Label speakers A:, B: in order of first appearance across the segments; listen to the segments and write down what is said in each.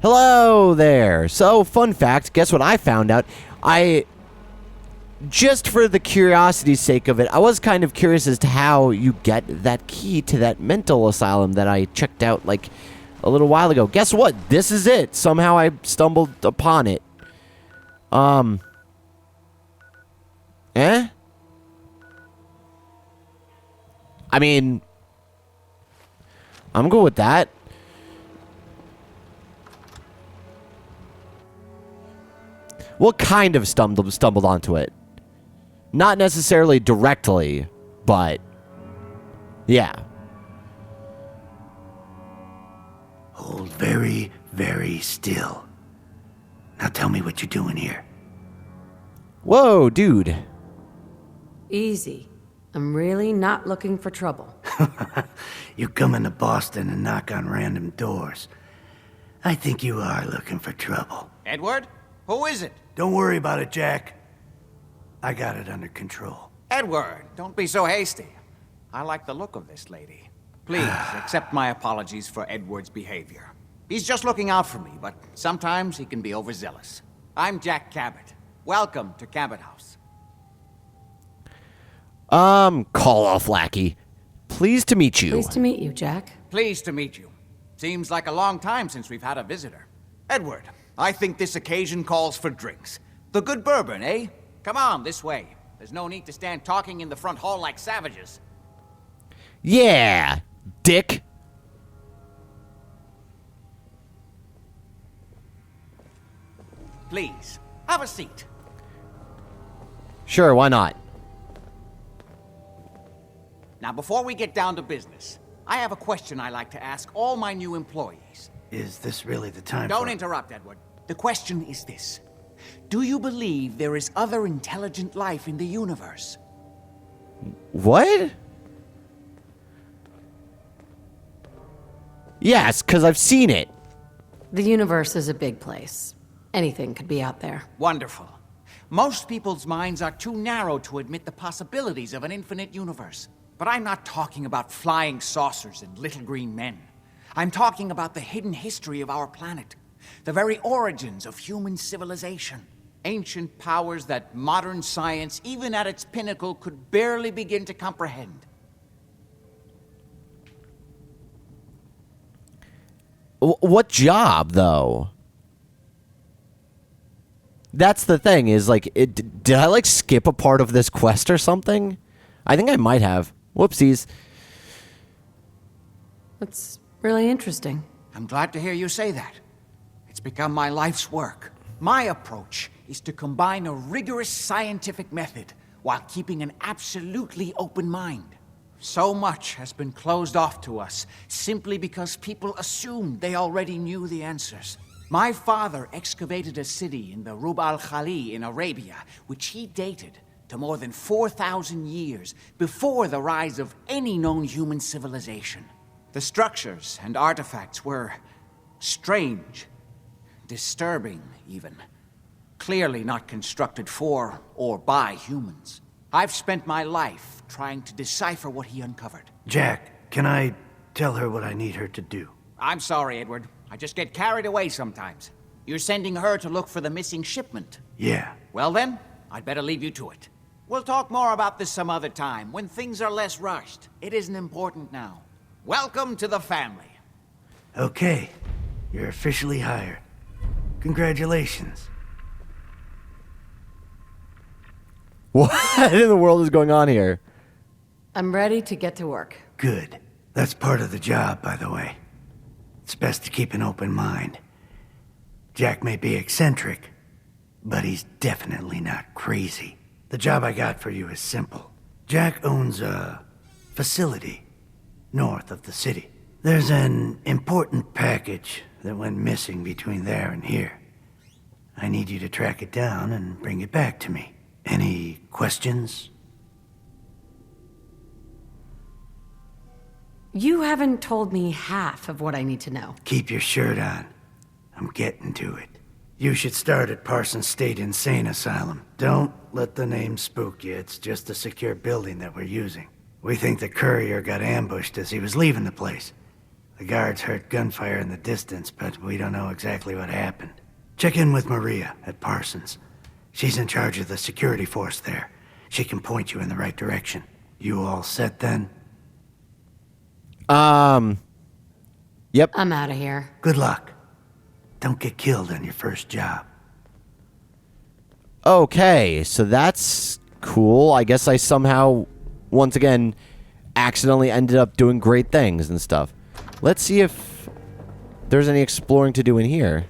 A: Hello there. So, fun fact, guess what I found out? Just for the curiosity's sake of it, I was kind of curious as to how you get that key to that mental asylum that I checked out, like, a little while ago. Guess what? This is it. Somehow I stumbled upon it. I mean, I'm good with that. What kind of stumbled onto it? Not necessarily directly, but yeah.
B: Hold very, very still. Now tell me what you're doing here.
A: Whoa, dude.
C: Easy. I'm really not looking for trouble.
B: You come into Boston and knock on random doors. I think you are looking for trouble.
D: Edward? Who is it?
B: Don't worry about it, Jack. I got it under control.
D: Edward, don't be so hasty. I like the look of this lady. Please, accept my apologies for Edward's behavior. He's just looking out for me, but sometimes he can be overzealous. I'm Jack Cabot. Welcome to Cabot House.
A: Call off lackey. Pleased to meet you.
C: Pleased to meet you, Jack.
D: Pleased to meet you. Seems like a long time since we've had a visitor. Edward, I think this occasion calls for drinks. The good bourbon, eh? Come on, this way. There's no need to stand talking in the front hall like savages.
A: Yeah, dick.
D: Please, have a seat.
A: Sure, why not?
D: Now, before we get down to business, I have a question I like to ask all my new employees.
B: Is this really the time
D: Don't interrupt, Edward. The question is this. Do you believe there is other intelligent life in the universe?
A: What? Yes, because I've seen it.
C: The universe is a big place. Anything could be out there.
D: Wonderful. Most people's minds are too narrow to admit the possibilities of an infinite universe. But I'm not talking about flying saucers and little green men. I'm talking about the hidden history of our planet. The very origins of human civilization. Ancient powers that modern science, even at its pinnacle, could barely begin to comprehend.
A: What job, though? That's the thing, is like, did I like skip a part of this quest or something? I think I might have. Whoopsies.
C: That's really interesting.
D: I'm glad to hear you say that. It's become my life's work. My approach is to combine a rigorous scientific method while keeping an absolutely open mind. So much has been closed off to us simply because people assumed they already knew the answers. My father excavated a city in the Rub al-Khali in Arabia, which he dated to more than 4,000 years before the rise of any known human civilization. The structures and artifacts were strange, disturbing even. Clearly not constructed for or by humans. I've spent my life trying to decipher what he uncovered.
B: Jack, can I tell her what I need her to do?
D: I'm sorry, Edward. I just get carried away sometimes. You're sending her to look for the missing shipment.
B: Yeah.
D: Well then, I'd better leave you to it. We'll talk more about this some other time, when things are less rushed. It isn't important now. Welcome to the family.
B: Okay. You're officially hired. Congratulations.
A: What in the world is going on here?
C: I'm ready to get to work.
B: Good. That's part of the job, by the way. It's best to keep an open mind. Jack may be eccentric, but he's definitely not crazy. The job I got for you is simple. Jack owns a facility north of the city. There's an important package that went missing between there and here. I need you to track it down and bring it back to me. Any questions?
C: You haven't told me half of what I need to know.
B: Keep your shirt on. I'm getting to it. You should start at Parsons State Insane Asylum. Don't let the name spook you. It's just a secure building that we're using. We think the courier got ambushed as he was leaving the place. The guards heard gunfire in the distance, but we don't know exactly what happened. Check in with Maria at Parsons. She's in charge of the security force there. She can point you in the right direction. You all set then?
A: Yep.
C: I'm out of here.
B: Good luck. Don't get killed on your first job.
A: Okay, so that's cool. I guess I somehow, once again, accidentally ended up doing great things and stuff. Let's see if there's any exploring to do in here.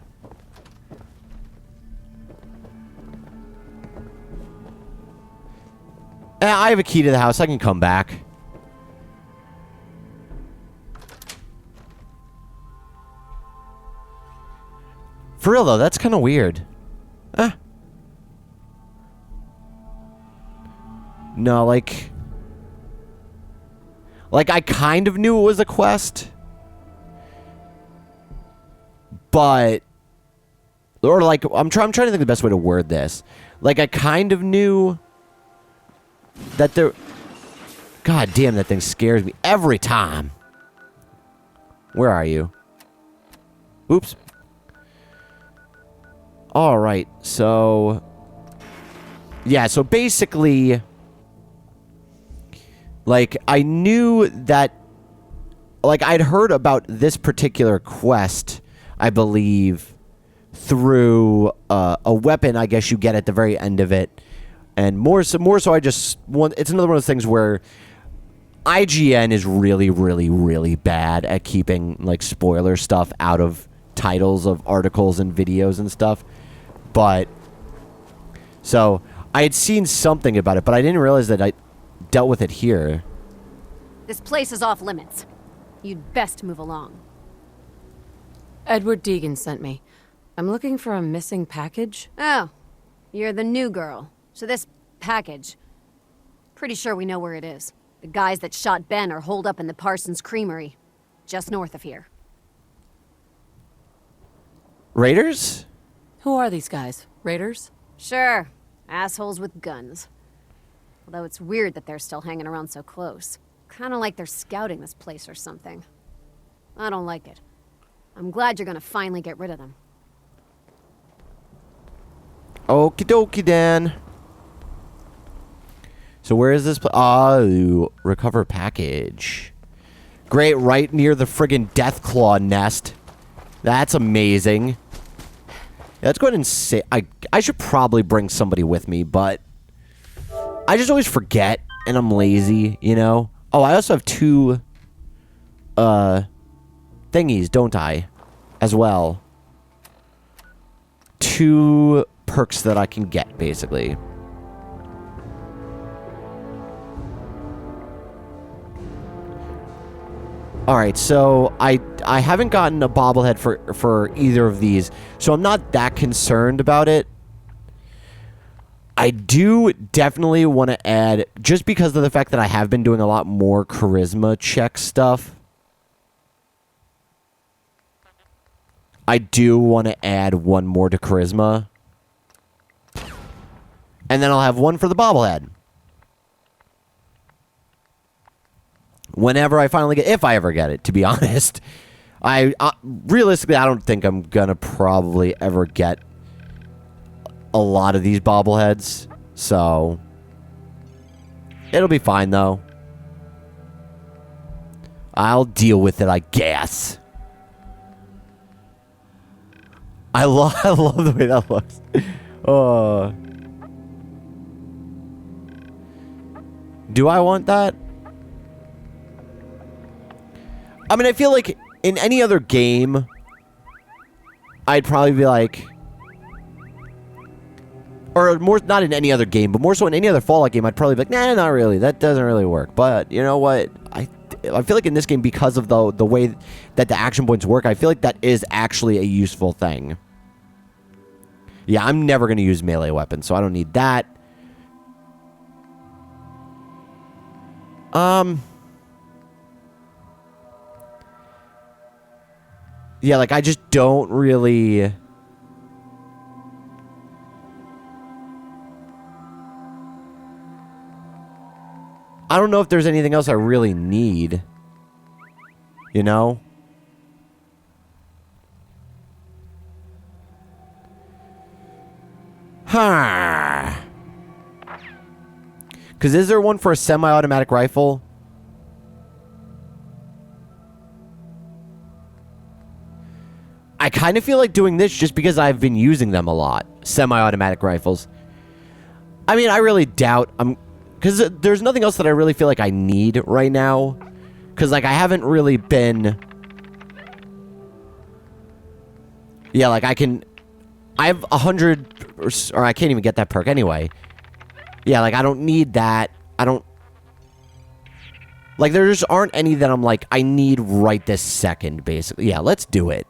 A: I have a key to the house. I can come back. For real, though, that's kind of weird. No, like I kind of knew it was a quest. But... Or, like, I'm trying to think of the best way to word this. Like, I kind of knew... that there... God damn, that thing scares me every time. Where are you? Oops. Alright, so... Yeah, so basically... Like, I knew that... Like, I'd heard about this particular quest, I believe, through a weapon, I guess you get at the very end of it. And more so I just want... It's another one of those things where IGN is really, really, really bad at keeping, like, spoiler stuff out of titles of articles and videos and stuff. But... So, I had seen something about it, but I didn't realize that I dealt with it here.
E: This place is off limits. You'd best move along.
C: Edward Deegan sent me. I'm looking for a missing package.
E: Oh, you're the new girl. So this package... Pretty sure we know where it is. The guys that shot Ben are holed up in the Parsons Creamery, just north of here.
A: Raiders?
C: Who are these guys? Raiders?
E: Sure, assholes with guns. Although it's weird that they're still hanging around so close. Kinda like they're scouting this place or something. I don't like it. I'm glad you're gonna finally get rid of them.
A: Okie dokie, Dan. So where is this place? Oh, recover package. Great, right near the friggin' Deathclaw nest. That's amazing. Yeah, let's go ahead and say... I should probably bring somebody with me, but... I just always forget, and I'm lazy, you know? Oh, I also have two... thingies, don't I? As well. Two perks that I can get, basically. Alright, so I haven't gotten a bobblehead for either of these, so I'm not that concerned about it. I do definitely want to add, just because of the fact that I have been doing a lot more charisma check stuff, I do want to add one more to charisma. And then I'll have one for the bobblehead. Whenever I finally get... If I ever get it, to be honest. Realistically, I don't think I'm going to probably ever get a lot of these bobbleheads. So... It'll be fine, though. I'll deal with it, I guess. I love the way that looks. Do I want that? I mean, I feel like in any other game, I'd probably be like... Or more, not in any other game, but more so in any other Fallout game, I'd probably be like, nah, not really. That doesn't really work. But, you know what? I feel like in this game, because of the way that the action points work, I feel like that is actually a useful thing. Yeah, I'm never going to use melee weapons, so I don't need that. Yeah, like, I just don't really... I don't know if there's anything else I really need. You know? Huh. Because is there one for a semi-automatic rifle? I kind of feel like doing this just because I've been using them a lot. Semi-automatic rifles. I mean, I really doubt because there's nothing else that I really feel like I need right now. Because, like, I haven't really been... Yeah, like, I have 100... Or I can't even get that perk anyway. Yeah, like, I don't need that. I don't... Like, there just aren't any that I'm like, I need right this second, basically. Yeah, let's do it.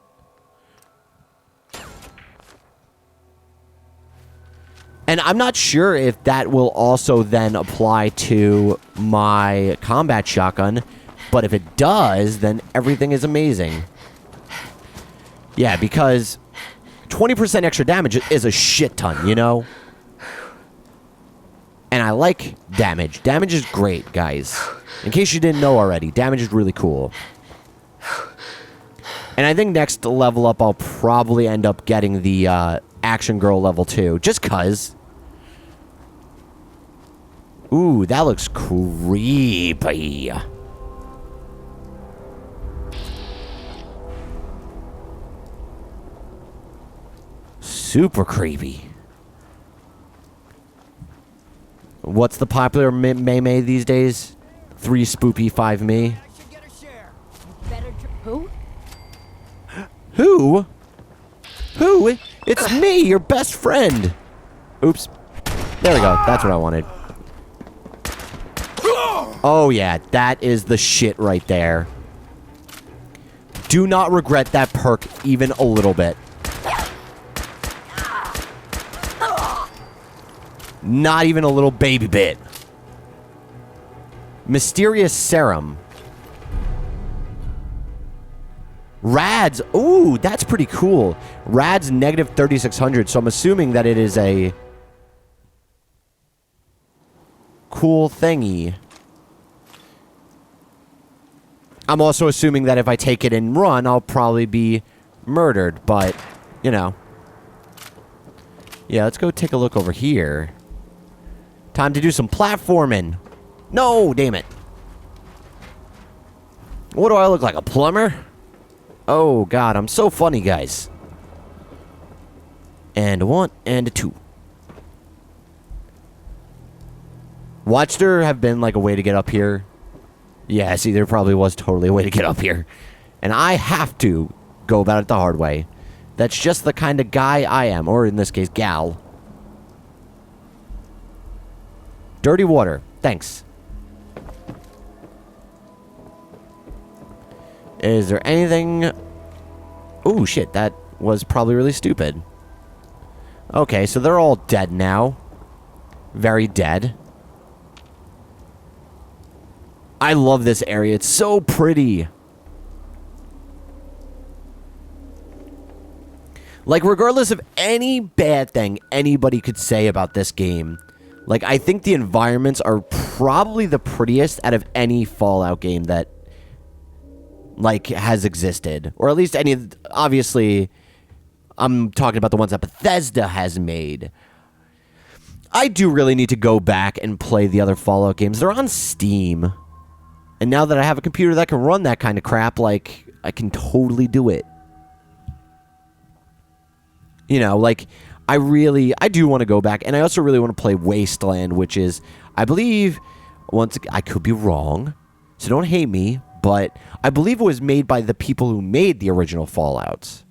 A: And I'm not sure if that will also then apply to my combat shotgun. But if it does, then everything is amazing. Yeah, because 20% extra damage is a shit ton, you know? And I like damage. Damage is great, guys. In case you didn't know already, damage is really cool. And I think next level up, I'll probably end up getting the Action Girl level 2. Just cuz. Ooh, that looks creepy. Super creepy. What's the popular meme these days? 3 spoopy, 5 me.
E: Who?
A: Who? Who? It's me, your best friend. Oops. There we go. That's what I wanted. Oh, yeah. That is the shit right there. Do not regret that perk even a little bit. Not even a little baby bit. Mysterious Serum. Rads. Ooh, that's pretty cool. Rads negative 3600, so I'm assuming that it is a cool thingy. I'm also assuming that if I take it and run, I'll probably be murdered, but, you know. Yeah, let's go take a look over here. Time to do some platforming. No, damn it. What do I look like, a plumber? Oh, God, I'm so funny, guys. And a 1 and a 2. Watch there have been, like, a way to get up here. Yeah, see, there probably was totally a way to get up here. And I have to go about it the hard way. That's just the kind of guy I am. Or, in this case, gal. Dirty water. Thanks. Is there anything... Ooh, shit, that was probably really stupid. Okay, so they're all dead now. Very dead. I love this area. It's so pretty. Like, regardless of any bad thing anybody could say about this game, like, I think the environments are probably the prettiest out of any Fallout game that, like, has existed. Or at least any, obviously, I'm talking about the ones that Bethesda has made. I do really need to go back and play the other Fallout games. They're on Steam. And now that I have a computer that can run that kind of crap, like, I can totally do it. You know, like, I do want to go back, and I also really want to play Wasteland, which is, I believe, I could be wrong, so don't hate me, but I believe it was made by the people who made the original Fallouts.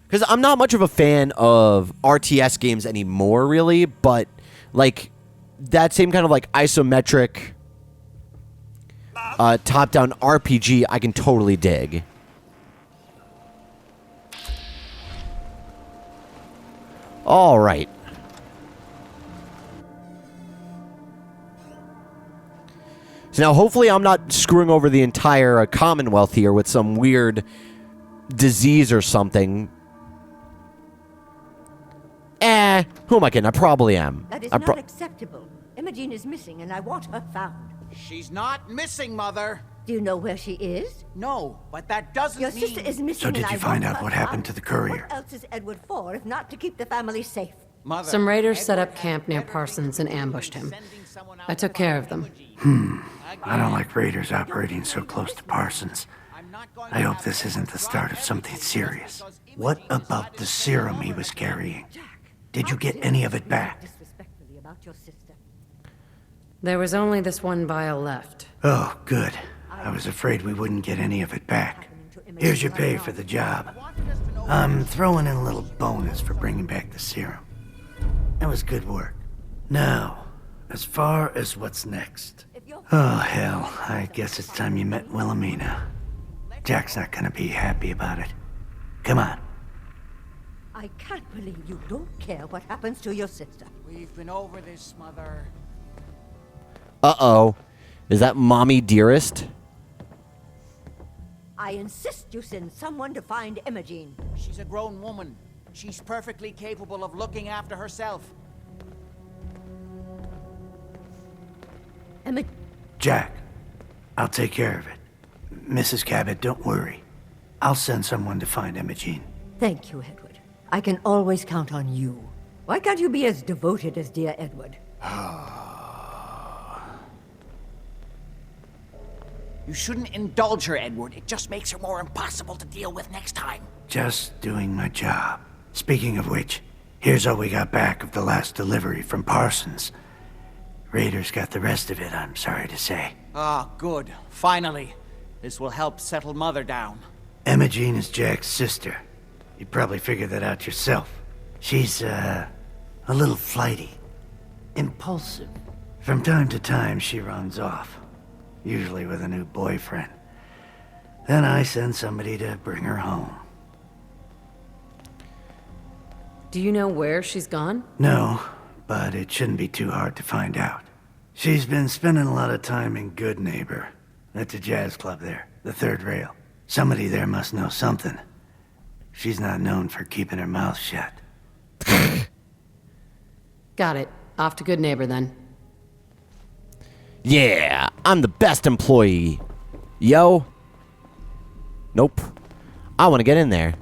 A: Because I'm not much of a fan of RTS games anymore, really, but, like, that same kind of, like, isometric, top-down RPG I can totally dig. All right. So now, hopefully I'm not screwing over the entire Commonwealth here with some weird disease or something. Who am I kidding? I probably am.
F: That is not acceptable. Imogen is missing, and I want her found.
D: She's not missing, Mother.
F: Do you know where she is?
D: No, but that doesn't
F: Your
D: mean...
F: sister is missing.
B: So did
F: and
B: you
F: I
B: find
F: want
B: out
F: her
B: what happened
F: found.
B: to the courier?
F: What else is Edward for if not to keep the family safe?
D: Mother,
C: Some raiders set up
D: Edward
C: camp near
D: had better
C: Parsons
D: things
C: and
D: to do
C: ambushed
D: than
C: him.
D: sending someone out
C: I
D: to
C: took care of
D: find
C: them.
D: Imogene.
B: I don't like raiders operating so close to Parsons.
D: I'm not going
B: I
D: to
B: hope
D: have
B: this isn't the start of something
D: everything
B: serious.
D: just because
B: What
D: Imogene
B: about
D: decided
B: the
D: to
B: serum
D: take
B: he
D: over
B: was
D: again.
B: carrying?
F: Jack,
B: Did you
F: how
B: get
F: dare
B: any
F: you
B: of it
F: speak
B: back?
F: disrespectfully about your sister?
C: There was only this one vial left.
B: Oh, good. I was afraid we wouldn't get any of it back. Here's your pay for the job. I'm throwing in a little bonus for bringing back the serum. That was good work. Now, as far as what's next. Oh, hell. I guess it's time you met Wilhelmina. Jack's not gonna be happy about it. Come on.
F: I can't believe you don't care what happens to your sister.
D: We've been over this, Mother.
A: Uh-oh. Is that Mommy Dearest?
F: I insist you send someone to find Imogene.
D: She's a grown woman. She's perfectly capable of looking after herself.
B: Jack, I'll take care of it. Mrs. Cabot, don't worry. I'll send someone to find Imogene.
F: Thank you, Edward. I can always count on you. Why can't you be as devoted as dear Edward?
D: You shouldn't indulge her, Edward. It just makes her more impossible to deal with next time.
B: Just doing my job. Speaking of which, here's all we got back of the last delivery from Parsons. Raiders got the rest of it, I'm sorry to say.
D: Ah, good. Finally. This will help settle Mother down.
B: Imogene is Jack's sister. You probably figured that out yourself. She's, a little flighty. Impulsive. From time to time, she runs off. Usually with a new boyfriend. Then I send somebody to bring her home.
C: Do you know where she's gone?
B: No, but it shouldn't be too hard to find out. She's been spending a lot of time in Good Neighbor. That's a jazz club there, the third rail. Somebody there must know something. She's not known for keeping her mouth shut.
C: Got it. Off to Good Neighbor then.
A: Yeah, I'm the best employee. Yo. Nope. I want to get in there.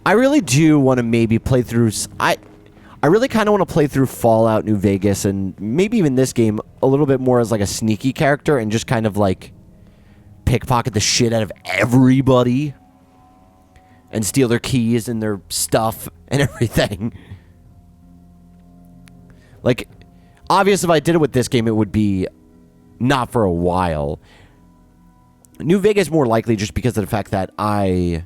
A: I really do want to maybe play through... I really kind of want to play through Fallout New Vegas and maybe even this game a little bit more as like a sneaky character and just kind of like pickpocket the shit out of everybody and steal their keys and their stuff and everything. Like, obvious if I did it with this game, it would be not for a while. New Vegas more likely just because of the fact that I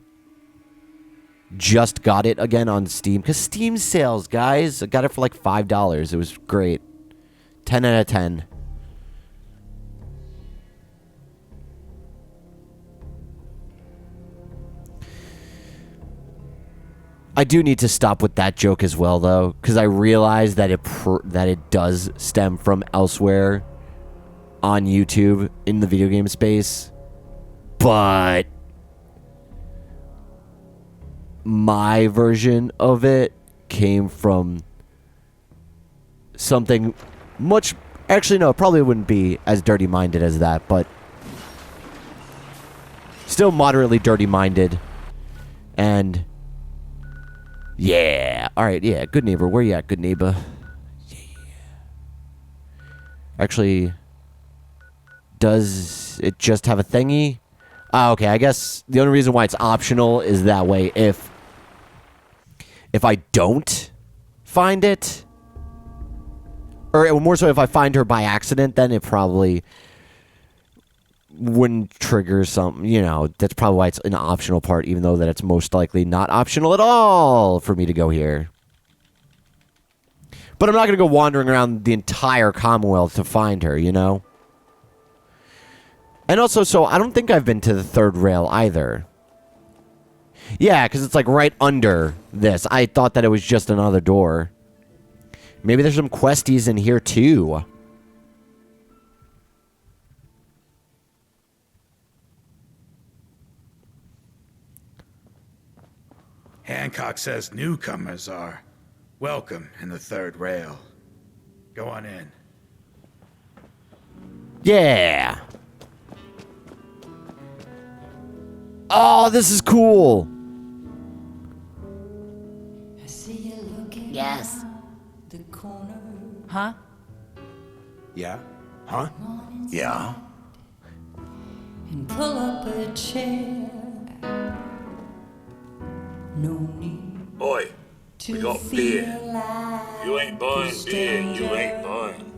A: just got it again on Steam. Because Steam sales, guys. I got it for like $5. It was great. 10 out of 10. I do need to stop with that joke as well, though, because I realize that it does stem from elsewhere on YouTube in the video game space, but my version of it came from something much... Actually, no, it probably wouldn't be as dirty-minded as that, but still moderately dirty-minded, and... Yeah. Alright, yeah. Good Neighbor. Where you at, Good Neighbor? Yeah. Actually, does it just have a thingy? Okay, I guess the only reason why it's optional is that way if I don't find it, or more so if I find her by accident, then it probably wouldn't trigger something, you know. That's probably why it's an optional part, even though that it's most likely not optional at all for me to go here. But I'm not going to go wandering around the entire Commonwealth to find her, you know? And also, so I don't think I've been to the third rail either. Yeah, because it's like right under this. I thought that it was just another door. Maybe there's some questies in here too.
G: Hancock says newcomers are welcome in the third rail. Go on in.
A: Yeah. Oh, this is cool.
H: Yes. Huh?
I: Yeah? Huh?
B: Yeah?
J: And pull up a chair. No need
K: Boy, we
J: to
K: got
J: feel
K: beer.
J: like
K: You ain't buying beer, you ain't buying.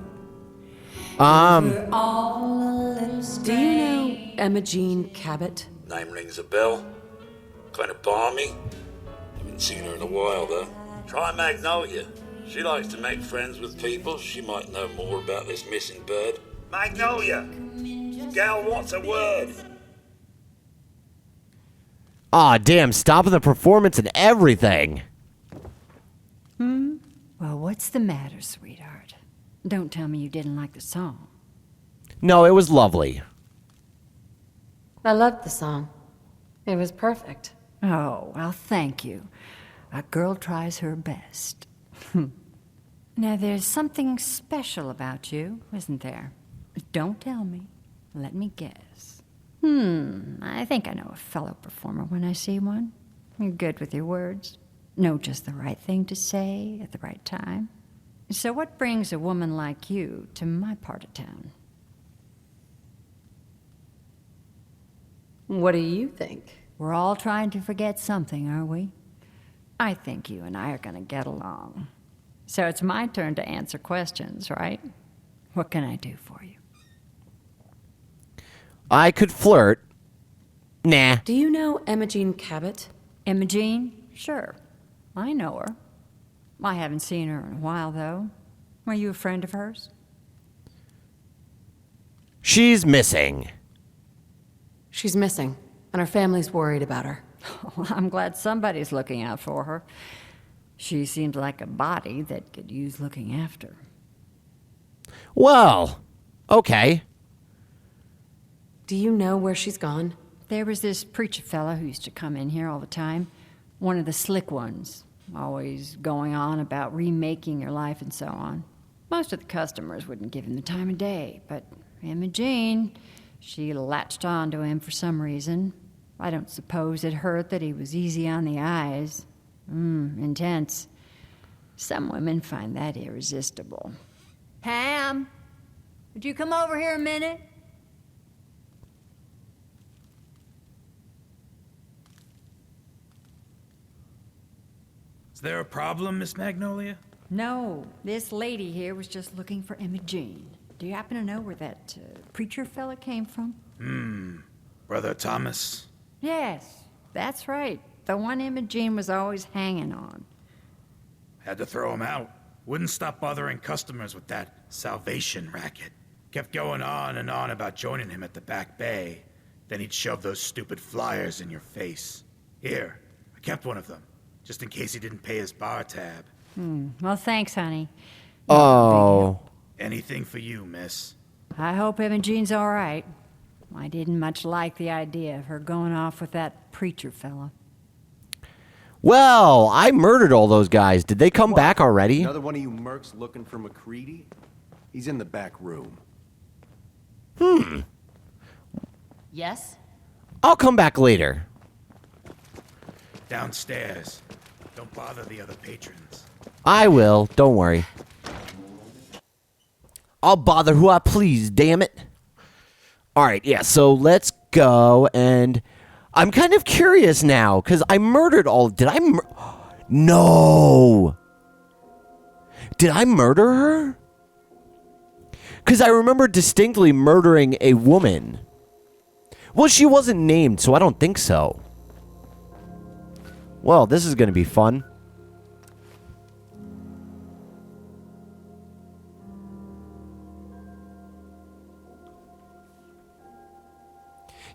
J: we're all a little
C: Do you know
J: strange.
C: Emma Jean Cabot?
K: Name rings a bell. Kind of balmy. Haven't seen her in a while, though. Try Magnolia. She likes to make friends with people. She might know more about this missing bird. Magnolia! Gal wants a word.
A: Aw, damn, stopping the performance and everything.
H: Well, what's the matter, sweetheart? Don't tell me you didn't like the song.
A: No, it was lovely.
C: I loved the song. It was perfect.
H: Oh, well, thank you. A girl tries her best. Now, there's something special about you, isn't there? Don't tell me. Let me guess. I think I know a fellow performer when I see one. You're good with your words. Know just the right thing to say at the right time. So what brings a woman like you to my part of town?
C: What do you think?
H: We're all trying to forget something, are we? I think you and I are going to get along. So it's my turn to answer questions, right? What can I do for you?
A: I could flirt. Nah.
C: Do you know Emma Jean Cabot?
H: Emma Jean? Sure. I know her. I haven't seen her in a while, though. Are you a friend of hers?
A: She's missing.
C: She's missing, and her family's worried about her.
H: Well, I'm glad somebody's looking out for her. She seems like a body that could use looking after.
A: Well, okay.
C: Do you know where she's gone?
H: There was this preacher fella who used to come in here all the time. One of the slick ones. Always going on about remaking your life and so on. Most of the customers wouldn't give him the time of day, but Emma Jean, she latched on to him for some reason. I don't suppose it hurt that he was easy on the eyes. Intense. Some women find that irresistible.
F: Pam, would you come over here a minute?
G: Is there a problem, Miss Magnolia?
H: No, this lady here was just looking for Emma Jean. Do you happen to know where that preacher fella came from?
G: Brother Thomas?
H: Yes, that's right. The one Emma Jean was always hanging on.
G: Had to throw him out. Wouldn't stop bothering customers with that salvation racket. Kept going on and on about joining him at the back bay. Then he'd shove those stupid flyers in your face. Here, I kept one of them, just in case he didn't pay his bar tab.
H: Well, thanks, honey.
A: Oh.
G: Anything for you, miss.
H: I hope Emma Jean's all right. I didn't much like the idea of her going off with that preacher fella.
A: Well, I murdered all those guys. Did they come back already?
I: Another one of you mercs looking for McCready? He's in the back room.
H: Yes?
A: I'll come back later.
G: Downstairs. Don't bother the other patrons.
A: I will. Don't worry. I'll bother who I please, damn it. All right, yeah, so let's go, and I'm kind of curious now, because I murdered all... Did I No! Did I murder her? Because I remember distinctly murdering a woman. Well, she wasn't named, so I don't think so. Well, this is going to be fun.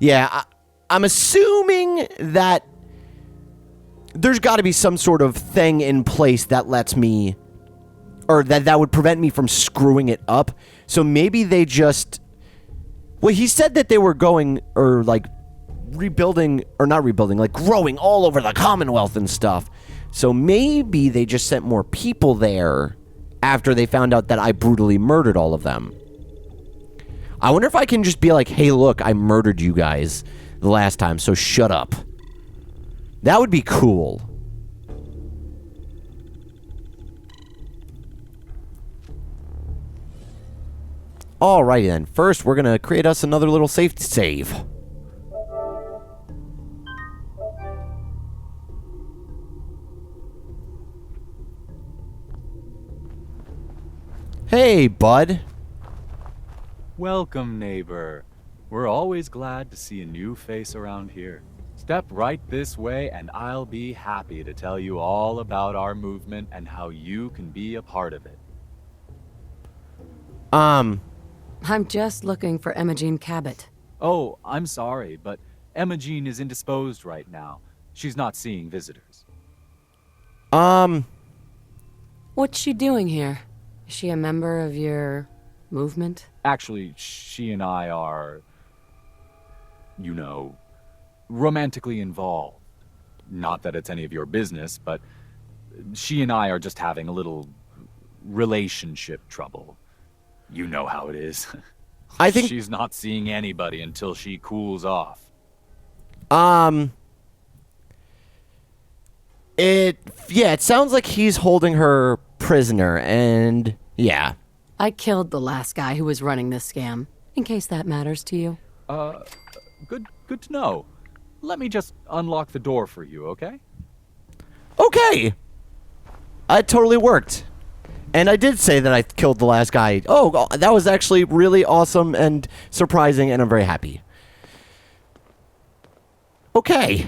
A: Yeah, I'm assuming that there's got to be some sort of thing in place that lets me, or that would prevent me from screwing it up. So maybe they just, well, he said that they were going, or like rebuilding, or not rebuilding, like growing all over the Commonwealth and stuff. So maybe they just sent more people there after they found out that I brutally murdered all of them. I wonder if I can just be like, hey, look, I murdered you guys the last time, so shut up. That would be cool. Alrighty then. First, we're gonna create us another little safety save. Hey, bud.
L: Welcome, neighbor. We're always glad to see a new face around here. Step right this way and I'll be happy to tell you all about our movement and how you can be a part of it.
C: I'm just looking for Emma Jean Cabot.
L: Oh, I'm sorry, but Emma Jean is indisposed right now. She's not seeing visitors.
C: What's she doing here? Is she a member of your movement?
L: Actually, she and I are, you know, romantically involved. Not that it's any of your business, but she and I are just having a little relationship trouble. You know how it is.
A: I think
L: she's not seeing anybody until she cools off.
A: It sounds like he's holding her prisoner, and yeah.
C: I killed the last guy who was running this scam, in case that matters to you.
L: Good to know. Let me just unlock the door for you, okay?
A: Okay! It totally worked. And I did say that I killed the last guy. Oh, that was actually really awesome and surprising, and I'm very happy. Okay.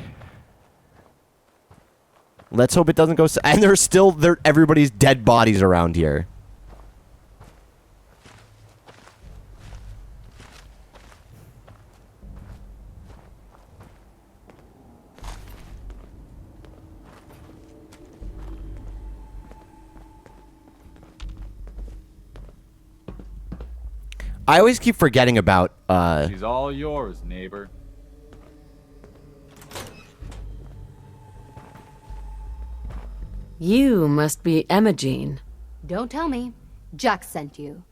A: Let's hope it doesn't go... And there's still... everybody's dead bodies around here. I always keep forgetting about,
L: She's all yours, neighbor.
C: You must be Emma Jean.
E: Don't tell me. Jack sent you.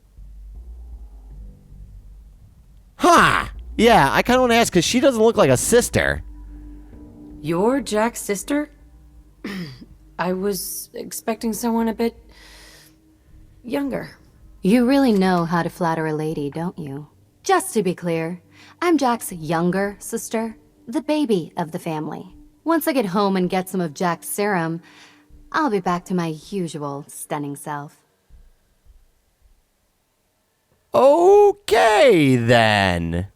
A: Ha! Yeah, I kind of want to ask, because she doesn't look like a sister.
C: You're Jack's sister? I was expecting someone a bit... younger.
E: You really know how to flatter a lady, don't you? Just to be clear, I'm Jack's younger sister, the baby of the family. Once I get home and get some of Jack's serum, I'll be back to my usual stunning self.
A: Okay, then.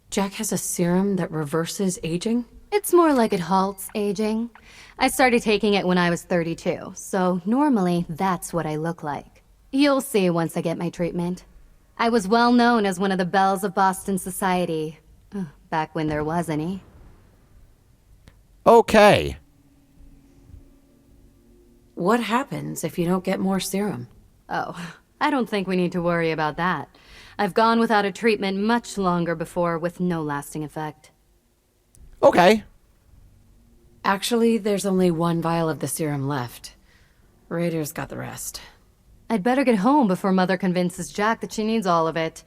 C: Jack has a serum that reverses aging?
E: It's more like it halts aging. I started taking it when I was 32, so normally that's what I look like. You'll see once I get my treatment. I was well known as one of the belles of Boston society, back when there was any.
A: Okay.
C: What happens if you don't get more serum?
E: Oh, I don't think we need to worry about that. I've gone without a treatment much longer before with no lasting effect.
A: Okay.
C: Actually, there's only one vial of the serum left. Raiders got the rest.
E: I'd better get home before Mother convinces Jack that she needs all of it.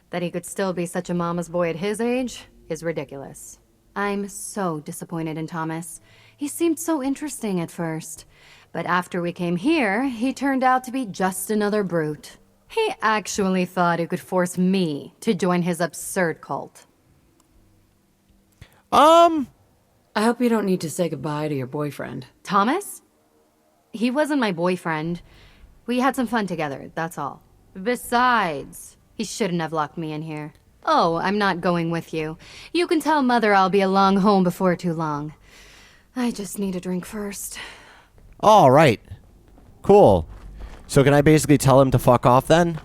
E: That he could still be such a mama's boy at his age is ridiculous. I'm so disappointed in Thomas. He seemed so interesting at first. But after we came here, he turned out to be just another brute. He actually thought he could force me to join his absurd cult.
C: I hope you don't need to say goodbye to your boyfriend.
E: Thomas? He wasn't my boyfriend. We had some fun together, that's all. Besides, he shouldn't have locked me in here. Oh, I'm not going with you. You can tell Mother I'll be along home before too long. I just need a drink first.
A: All right. Cool. So can I basically tell him to fuck off then?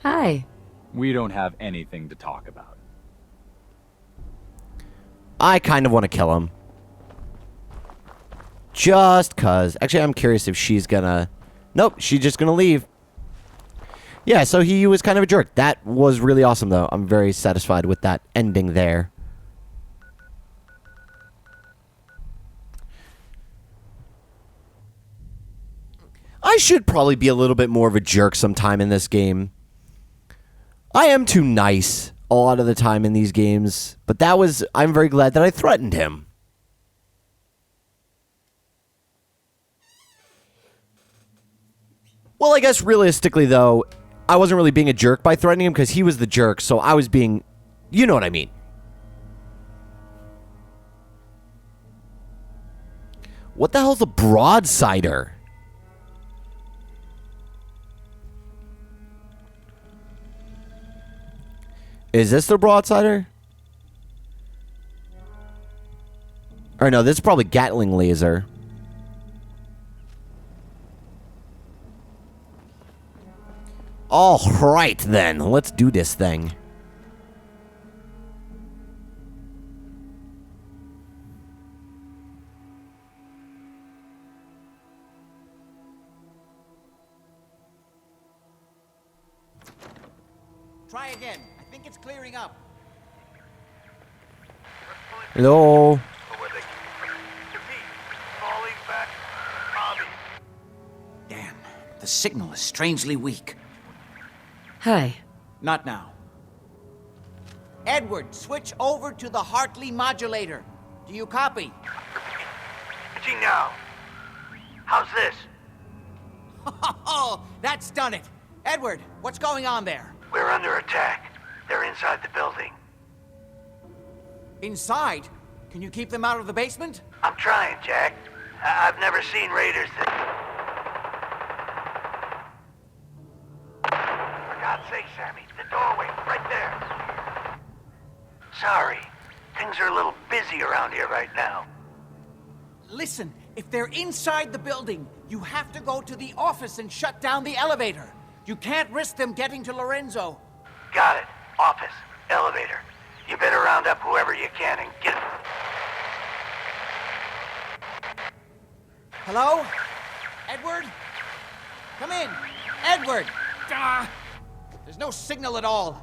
C: Hi.
L: We don't have anything to talk about.
A: I kind of want to kill him. Just cause. Actually, I'm curious if she's gonna... Nope, she's just gonna leave. Yeah, so he was kind of a jerk. That was really awesome, though. I'm very satisfied with that ending there. I should probably be a little bit more of a jerk sometime in this game. I am too nice a lot of the time in these games, but I'm very glad that I threatened him. Well, I guess realistically, though, I wasn't really being a jerk by threatening him because he was the jerk, so I was being... You know what I mean. What the hell's a broadsider? Is this the broadsider? Or no, this is probably Gatling laser. All right, then. Let's do this thing.
D: Try again. I think it's clearing up.
A: Hello?
D: Damn, the signal is strangely weak.
C: Hi.
D: Not now. Edward, switch over to the Hartley modulator. Do you copy?
B: Switching now. How's this?
D: Oh, that's done it. Edward, what's going on there?
B: We're under attack. They're inside the building.
D: Inside? Can you keep them out of the basement?
B: I'm trying, Jack. I've never seen raiders that... For God's sake, Sammy, the doorway, right there. Sorry. Things are a little busy around here right now.
D: Listen, if they're inside the building, you have to go to the office and shut down the elevator. You can't risk them getting to Lorenzo.
B: Got it. Office. Elevator. You better round up whoever you can and get...
D: Hello? Edward? Come in. Edward! Ah! There's no signal at all.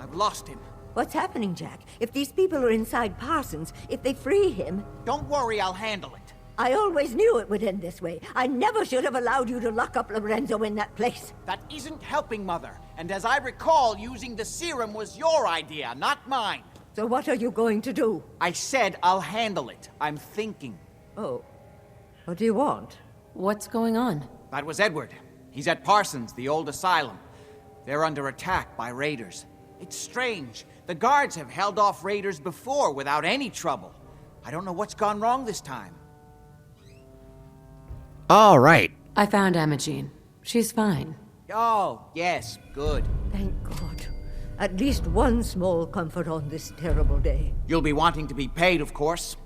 D: I've lost him.
F: What's happening, Jack? If these people are inside Parsons, if they free him...
D: Don't worry, I'll handle it.
F: I always knew it would end this way. I never should have allowed you to lock up Lorenzo in that place.
D: That isn't helping, Mother. And as I recall, using the serum was your idea, not mine.
F: So what are you going to do?
D: I said I'll handle it. I'm thinking.
F: Oh. What do you want?
C: What's going on?
D: That was Edward. He's at Parsons, the old asylum. They're under attack by raiders. It's strange. The guards have held off raiders before without any trouble. I don't know what's gone wrong this time.
A: All right.
C: I found Imogene. She's fine.
D: Oh, yes, good.
F: Thank God. At least one small comfort on this terrible day.
D: You'll be wanting to be paid, of course.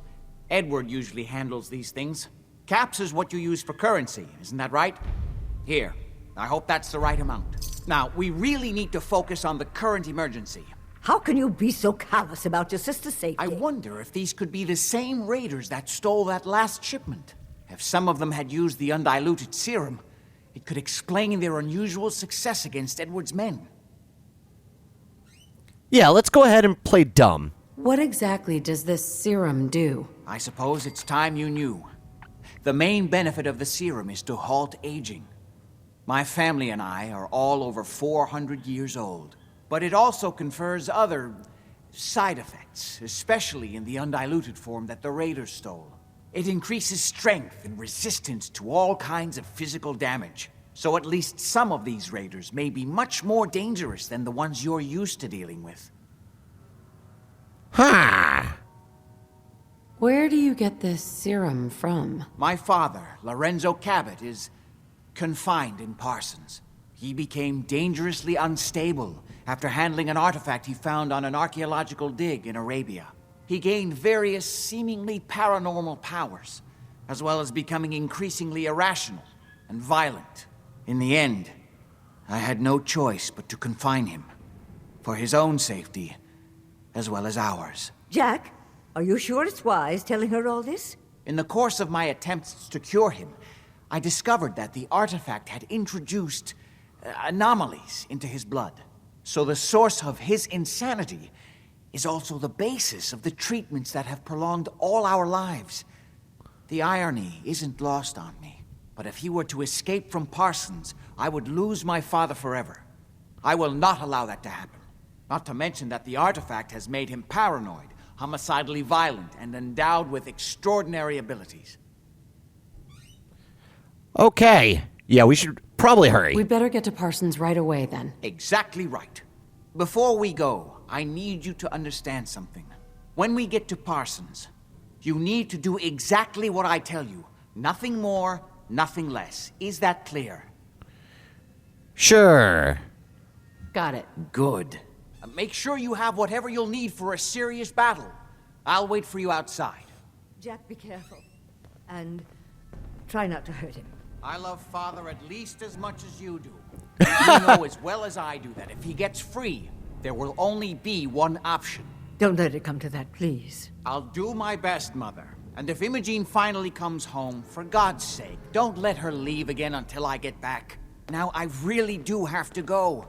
D: Edward usually handles these things. Caps is what you use for currency, isn't that right? Here, I hope that's the right amount. Now, we really need to focus on the current emergency.
F: How can you be so callous about your sister's safety?
D: I wonder if these could be the same raiders that stole that last shipment. If some of them had used the undiluted serum, it could explain their unusual success against Edward's men.
A: Yeah, let's go ahead and play dumb.
C: What exactly does this serum do?
D: I suppose it's time you knew. The main benefit of the serum is to halt aging. My family and I are all over 400 years old. But it also confers other side effects, especially in the undiluted form that the raiders stole. It increases strength and resistance to all kinds of physical damage. So at least some of these raiders may be much more dangerous than the ones you're used to dealing with.
A: Ha!
C: Where do you get this serum from?
D: My father, Lorenzo Cabot, is confined in Parsons. He became dangerously unstable after handling an artifact he found on an archaeological dig in Arabia. He gained various seemingly paranormal powers, as well as becoming increasingly irrational and violent. In the end, I had no choice but to confine him, for his own safety, as well as ours.
F: Jack, are you sure it's wise telling her all this?
D: In the course of my attempts to cure him, I discovered that the artifact had introduced anomalies into his blood. So the source of his insanity is also the basis of the treatments that have prolonged all our lives. The irony isn't lost on me. But if he were to escape from Parsons, I would lose my father forever. I will not allow that to happen. Not to mention that the artifact has made him paranoid, homicidally violent, and endowed with extraordinary abilities.
A: Okay. Yeah, we should probably hurry.
C: We'd better get to Parsons right away, then.
D: Exactly right. Before we go, I need you to understand something. When we get to Parsons, you need to do exactly what I tell you. Nothing more, nothing less. Is that clear?
A: Sure.
C: Got it.
D: Good. Make sure you have whatever you'll need for a serious battle. I'll wait for you outside.
F: Jack, be careful. And try not to hurt him.
D: I love Father at least as much as you do. You know as well as I do that if he gets free, there will only be one option.
F: Don't let it come to that, please.
D: I'll do my best, Mother. And if Imogene finally comes home, for God's sake, don't let her leave again until I get back. Now, I really do have to go.